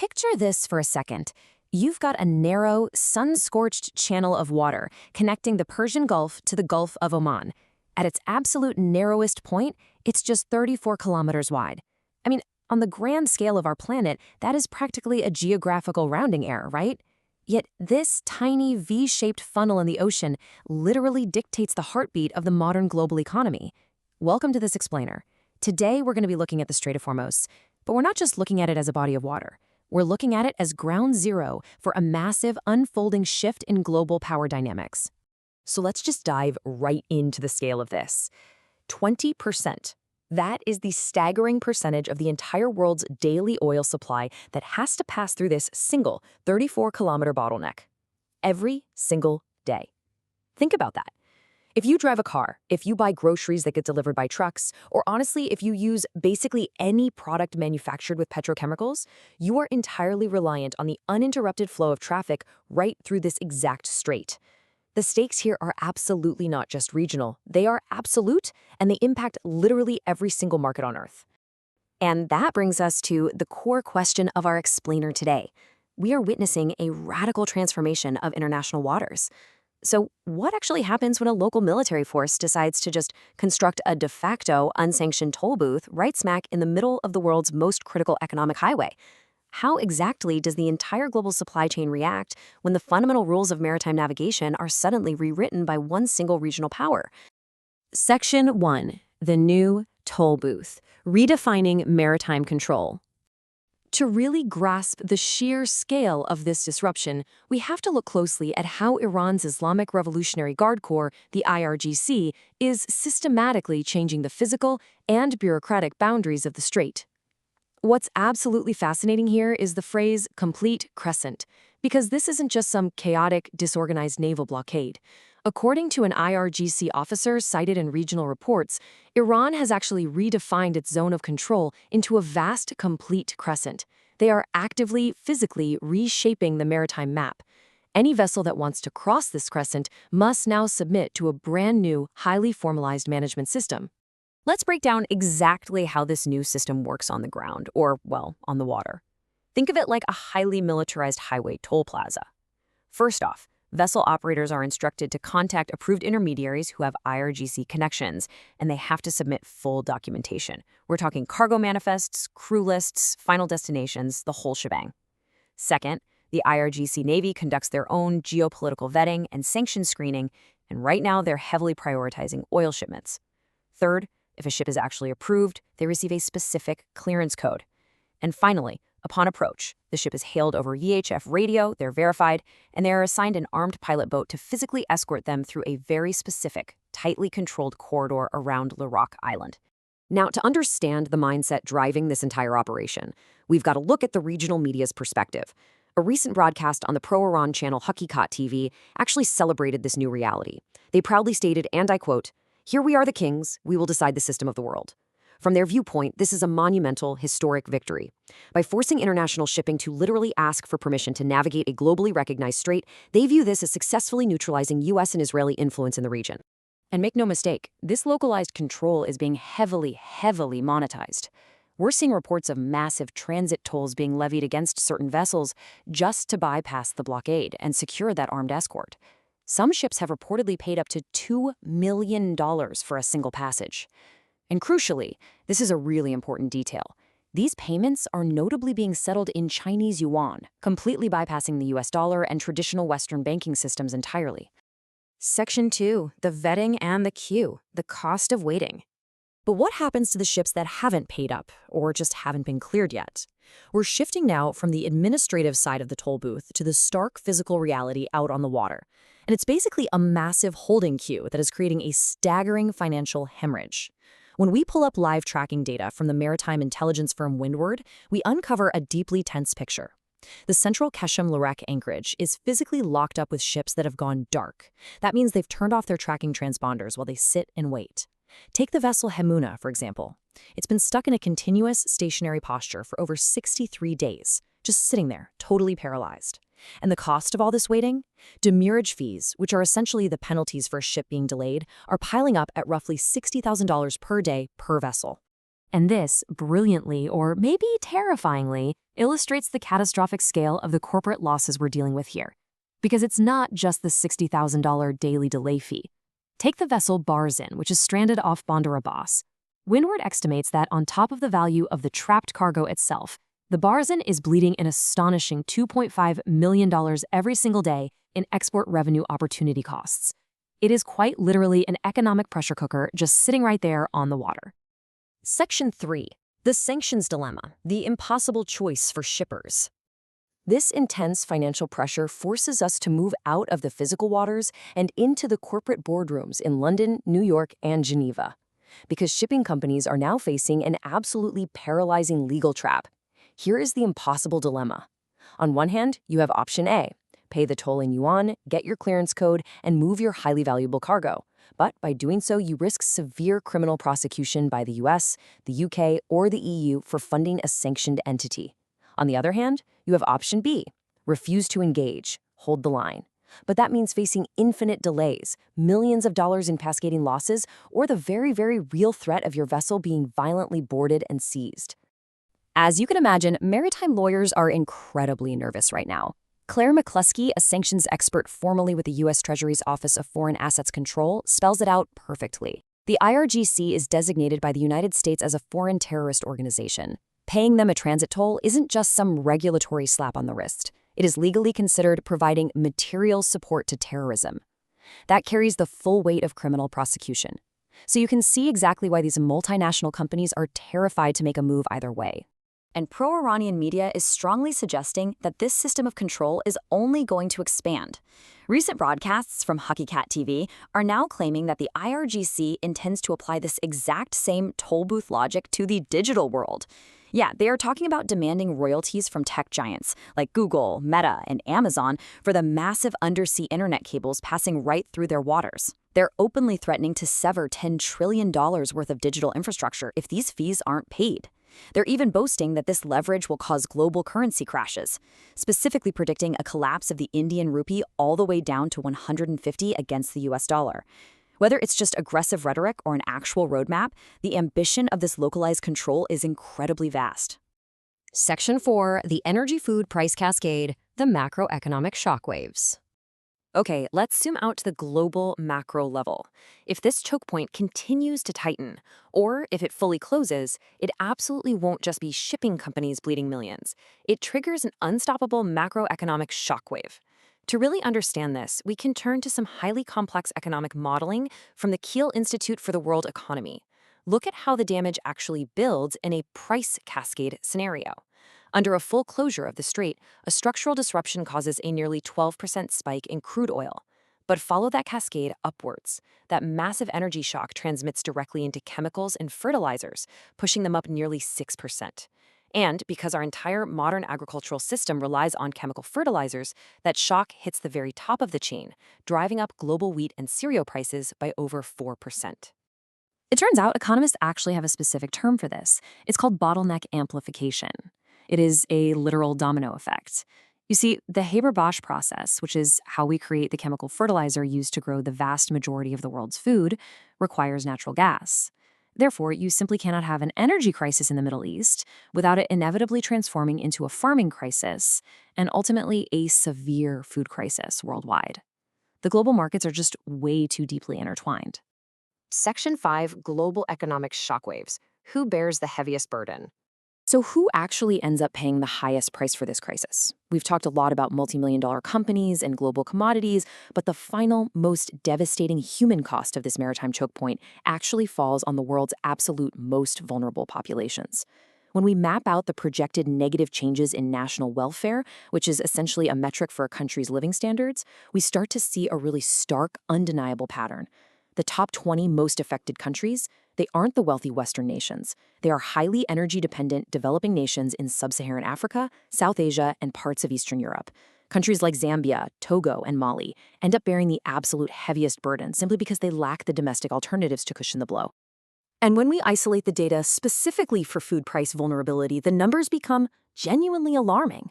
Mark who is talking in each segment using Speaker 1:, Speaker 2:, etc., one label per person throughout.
Speaker 1: Picture this for a second. You've got a narrow, sun-scorched channel of water connecting the Persian Gulf to the Gulf of Oman. At its absolute narrowest point, it's just 34 kilometers wide. I mean, on the grand scale of our planet, that is practically a geographical rounding error, right? Yet this tiny V-shaped funnel in the ocean literally dictates the heartbeat of the modern global economy. Welcome to this explainer. Today, we're going to be looking at the Strait of Hormuz, but we're not just looking at it as a body of water. We're looking at it as ground zero for a massive, unfolding shift in global power dynamics. So let's just dive right into the scale of this. 20%. That is the staggering percentage of the entire world's daily oil supply that has to pass through this single 34-kilometer bottleneck. Every single day. Think about that. If you drive a car, if you buy groceries that get delivered by trucks, or honestly, if you use basically any product manufactured with petrochemicals, you are entirely reliant on the uninterrupted flow of traffic right through this exact strait. The stakes here are absolutely not just regional. They are absolute, and they impact literally every single market on Earth. And that brings us to the core question of our explainer today. We are witnessing a radical transformation of international waters. So what actually happens when a local military force decides to just construct a de facto, unsanctioned toll booth right smack in the middle of the world's most critical economic highway? How exactly does the entire global supply chain react when the fundamental rules of maritime navigation are suddenly rewritten by one single regional power? Section 1. The new toll booth, redefining maritime control. To really grasp the sheer scale of this disruption, we have to look closely at how Iran's Islamic Revolutionary Guard Corps, the IRGC, is systematically changing the physical and bureaucratic boundaries of the strait. What's absolutely fascinating here is the phrase complete crescent, because this isn't just some chaotic, disorganized naval blockade. According to an IRGC officer cited in regional reports, Iran has actually redefined its zone of control into a vast, complete crescent. They are actively, physically reshaping the maritime map. Any vessel that wants to cross this crescent must now submit to a brand new, highly formalized management system. Let's break down exactly how this new system works on the ground, or, well, on the water. Think of it like a highly militarized highway toll plaza. First off, vessel operators are instructed to contact approved intermediaries who have IRGC connections, and they have to submit full documentation. We're talking cargo manifests, crew lists, final destinations, the whole shebang. Second, the IRGC Navy conducts their own geopolitical vetting and sanction screening, and right now they're heavily prioritizing oil shipments. Third, if a ship is actually approved, they receive a specific clearance code. And finally, upon approach, the ship is hailed over VHF radio, they're verified, and they are assigned an armed pilot boat to physically escort them through a very specific, tightly controlled corridor around Rock Island. Now, to understand the mindset driving this entire operation, we've got to look at the regional media's perspective. A recent broadcast on the pro-Iran channel Chokepoint TV actually celebrated this new reality. They proudly stated, and I quote, "Here we are the kings, we will decide the system of the world." From their viewpoint, this is a monumental, historic victory. By forcing international shipping to literally ask for permission to navigate a globally recognized strait, they view this as successfully neutralizing U.S. and Israeli influence in the region. And make no mistake, this localized control is being heavily monetized. We're seeing reports of massive transit tolls being levied against certain vessels just to bypass the blockade and secure that armed escort. Some ships have reportedly paid up to $2 million for a single passage. And crucially, this is a really important detail. These payments are notably being settled in Chinese yuan, completely bypassing the US dollar and traditional Western banking systems entirely. Section 2, the vetting and the queue, the cost of waiting. But what happens to the ships that haven't paid up or just haven't been cleared yet? We're shifting now from the administrative side of the toll booth to the stark physical reality out on the water. And it's basically a massive holding queue that is creating a staggering financial hemorrhage. When we pull up live tracking data from the maritime intelligence firm Windward, we uncover a deeply tense picture. The central Keshem-Larek anchorage is physically locked up with ships that have gone dark. That means they've turned off their tracking transponders while they sit and wait. Take the vessel Hemuna, for example. It's been stuck in a continuous stationary posture for over 63 days, just sitting there, totally paralyzed. And the cost of all this waiting? Demurrage fees, which are essentially the penalties for a ship being delayed, are piling up at roughly $60,000 per day per vessel. And this, brilliantly or maybe terrifyingly, illustrates the catastrophic scale of the corporate losses we're dealing with here. Because it's not just the $60,000 daily delay fee. Take the vessel Barzin, which is stranded off Bandar Abbas. Windward estimates that on top of the value of the trapped cargo itself, the Barzin is bleeding an astonishing $2.5 million every single day in export revenue opportunity costs. It is quite literally an economic pressure cooker just sitting right there on the water. Section 3. The Sanctions Dilemma, the impossible choice for shippers. This intense financial pressure forces us to move out of the physical waters and into the corporate boardrooms in London, New York, and Geneva. Because shipping companies are now facing an absolutely paralyzing legal trap. Here is the impossible dilemma. On one hand, you have option A. Pay the toll in yuan, get your clearance code, and move your highly valuable cargo. But by doing so, you risk severe criminal prosecution by the US, the UK, or the EU for funding a sanctioned entity. On the other hand, you have option B. Refuse to engage, hold the line. But that means facing infinite delays, millions of dollars in cascading losses, or the very, very real threat of your vessel being violently boarded and seized. As you can imagine, maritime lawyers are incredibly nervous right now. Claire McCluskey, a sanctions expert formerly with the U.S. Treasury's Office of Foreign Assets Control, spells it out perfectly. The IRGC is designated by the United States as a foreign terrorist organization. Paying them a transit toll isn't just some regulatory slap on the wrist. It is legally considered providing material support to terrorism. That carries the full weight of criminal prosecution. So you can see exactly why these multinational companies are terrified to make a move either way. And pro-Iranian media is strongly suggesting that this system of control is only going to expand. Recent broadcasts from Haqiqat TV are now claiming that the IRGC intends to apply this exact same toll booth logic to the digital world. Yeah, they are talking about demanding royalties from tech giants like Google, Meta, and Amazon for the massive undersea internet cables passing right through their waters. They're openly threatening to sever $10 trillion worth of digital infrastructure if these fees aren't paid. They're even boasting that this leverage will cause global currency crashes, specifically predicting a collapse of the Indian rupee all the way down to 150 against the US dollar. Whether it's just aggressive rhetoric or an actual roadmap, the ambition of this localized control is incredibly vast. Section 4, the energy food price cascade, the macroeconomic shockwaves. Okay, let's zoom out to the global macro level. If this choke point continues to tighten, or if it fully closes, it absolutely won't just be shipping companies bleeding millions. It triggers an unstoppable macroeconomic shockwave. To really understand this, we can turn to some highly complex economic modeling from the Kiel Institute for the World Economy. Look at how the damage actually builds in a price cascade scenario. Under a full closure of the strait, a structural disruption causes a nearly 12% spike in crude oil. But follow that cascade upwards. That massive energy shock transmits directly into chemicals and fertilizers, pushing them up nearly 6%. And because our entire modern agricultural system relies on chemical fertilizers, that shock hits the very top of the chain, driving up global wheat and cereal prices by over 4%. It turns out economists actually have a specific term for this. It's called bottleneck amplification. It is a literal domino effect. You see, the Haber-Bosch process, which is how we create the chemical fertilizer used to grow the vast majority of the world's food, requires natural gas. Therefore, you simply cannot have an energy crisis in the Middle East without it inevitably transforming into a farming crisis and ultimately a severe food crisis worldwide. The global markets are just way too deeply intertwined. Section 5, Global Economic Shockwaves. Who bears the heaviest burden? So who actually ends up paying the highest price for this crisis? We've talked a lot about multi-million-dollar companies and global commodities, but the final, most devastating human cost of this maritime choke point actually falls on the world's absolute most vulnerable populations. When we map out the projected negative changes in national welfare, which is essentially a metric for a country's living standards, we start to see a really stark, undeniable pattern. The top 20 most affected countries, they aren't the wealthy Western nations. They are highly energy-dependent developing nations in sub-Saharan Africa, South Asia, and parts of Eastern Europe. Countries like Zambia, Togo, and Mali end up bearing the absolute heaviest burden simply because they lack the domestic alternatives to cushion the blow. And when we isolate the data specifically for food price vulnerability, the numbers become genuinely alarming.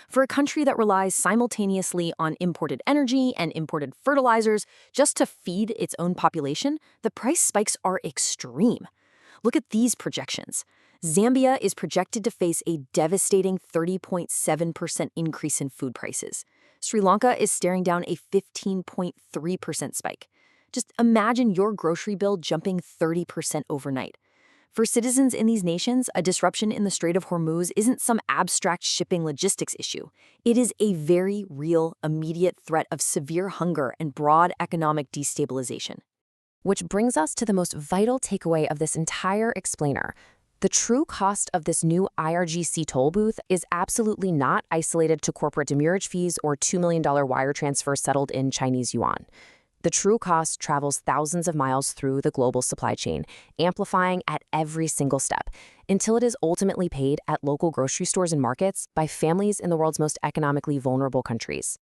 Speaker 1: For a country that relies simultaneously on imported energy and imported fertilizers just to feed its own population, the price spikes are extreme. Look at these projections. Zambia is projected to face a devastating 30.7% increase in food prices. Sri Lanka is staring down a 15.3% spike. Just imagine your grocery bill jumping 30% overnight. For citizens in these nations, a disruption in the Strait of Hormuz isn't some abstract shipping logistics issue. It is a very real, immediate threat of severe hunger and broad economic destabilization. Which brings us to the most vital takeaway of this entire explainer. The true cost of this new IRGC toll booth is absolutely not isolated to corporate demurrage fees or $2 million wire transfers settled in Chinese yuan. The true cost travels thousands of miles through the global supply chain, amplifying at every single step, until it is ultimately paid at local grocery stores and markets by families in the world's most economically vulnerable countries.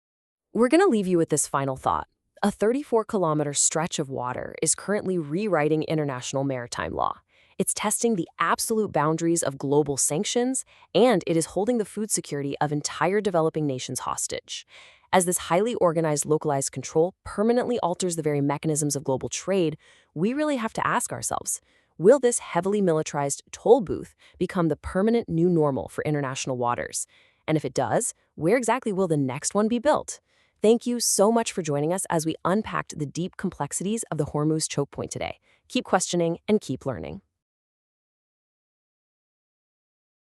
Speaker 1: We're going to leave you with this final thought. A 34-kilometer stretch of water is currently rewriting international maritime law. It's testing the absolute boundaries of global sanctions, and it is holding the food security of entire developing nations hostage. As this highly organized, localized control permanently alters the very mechanisms of global trade, we really have to ask ourselves, will this heavily militarized toll booth become the permanent new normal for international waters? And if it does, where exactly will the next one be built? Thank you so much for joining us as we unpacked the deep complexities of the Hormuz choke point today. Keep questioning and keep learning.